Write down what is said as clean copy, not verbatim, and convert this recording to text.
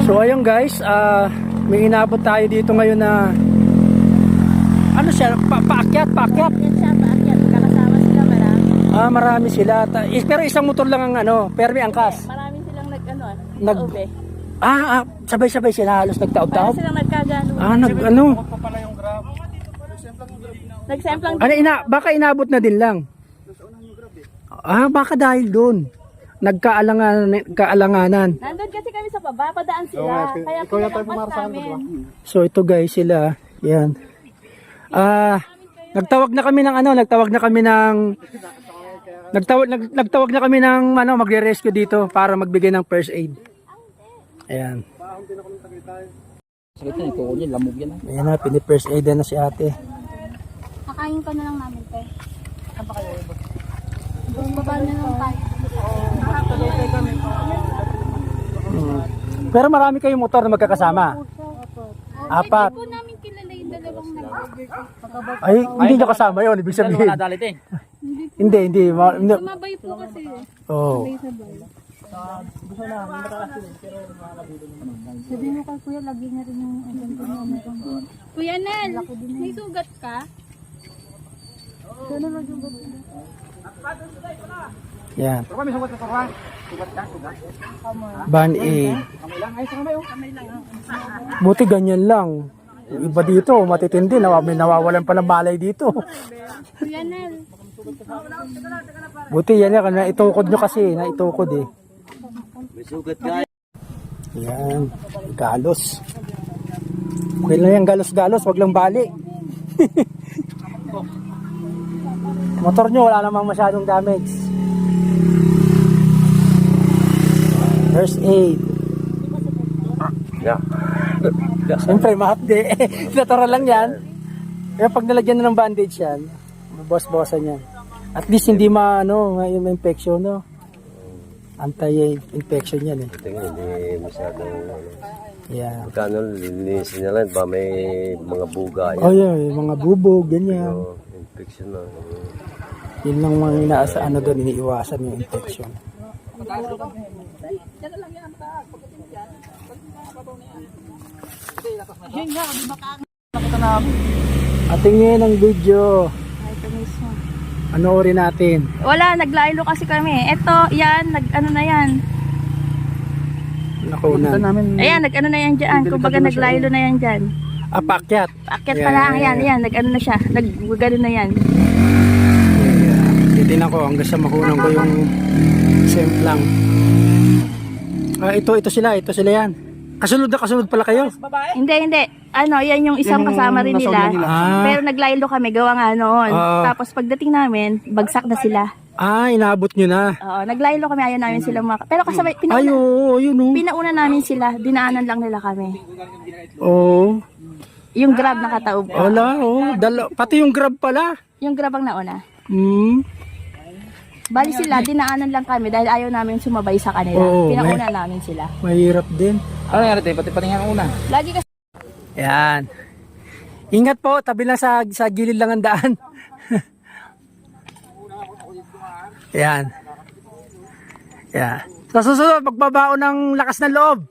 So ayun guys, may inabot tayo dito ngayon na ano siya, paakyat. Yan siya, paakyat. Kakasama sila, marami. Marami sila. Pero isang motor lang ang ano, pero may angkas. Marami silang nag-ube. Sabay-sabay sila halos Para nagtaob-taob. silang nagkagano. Ano? Nagsemplang Baka inabot na din lang. Baka dahil doon. Nagkaalanganan. nandun kasi kami sa baba, padaan sila. Kaya pinalagpas namin. So ito guys sila, yan. Nagtawag na kami ng magre-rescue dito para magbigay ng first aid. Ayan. Sakit na ito, lamog yan. Ayan na, pini-first aid na si ate. Kakain ka na lang namin, te. Baba na lang tayo. Pero marami kayong motor na magkakasama. Apat. Hindi po namin kilala yung dalawang nag-ube. Ay, hindi nyo kasama yun, ibig sabihin. Nadalit eh. Hindi. Sumabay po kasi. Oh. Sabi mo kay kuya, lagi na rin yung Kuya Nel, may sugat ka? Yan. Band-aid. Buti ganyan lang. Yung iba dito, matitindi. May nawawalan pa ng malay dito. Kuya Nel. Buti yan yan. Naitukod nyo kasi. Naitukod eh. Yan. Galos. Okay lang yan. Galos-galos. Wag lang bali. Motor nyo wala namang masyadong damage. First aid. Siyempre mahapde. Natural lang yan. Kaya pag nalagyan na ng bandage yan, boss-bossan yan. At least hindi ma-infection, no? Anti-infection yan eh. Tingnan, hindi masyadong Yeah. Pagkano linisin nila, ba may mga buga yan. Oh yeah, yung mga bubog, ganyan. Infection na. Yun lang mga inaasa, doon, iniiwasan yung infection. Atingin ang video. Ito mismo. Panoorin natin. Wala, naglaylo kasi kami. Ito, yan, nag-ano na yan. Nakunan. Ayan, nag-ano na yan dyan. Kumbaga naglaylo na yan dyan. Pakyat. Paakyat pa lang, yan, nag-ano na siya. Nag-gano na yan. Titignan ko hanggang sa makunan ko yung semplang. Ito sila yan. Kasunod pala kayo. Hindi. Ano, yan yung isang kasama rin nila. Pero naglaylo kami, gawa nga noon. Tapos pagdating namin, bagsak na sila. Inabot nyo na. Oo, naglaylo kami, ayaw namin sila pero kasabay, pinauna namin sila, dinaanan lang nila kami. Oo. Yung Grab nakataob. Wala, pati yung Grab pala. Yung Grab ang nauna. Bali sila, dinaanan lang kami dahil ayaw namin sumabay sa kanila. Pinauna namin sila. Mahirap din. Ano nangyari tayo? Pati patingin ang una. Lagi kasi Yan. Ingat po, tabi lang sa gilid lang ang daan. Yan. Yan. Sa susunod, magbabao ng lakas ng loob.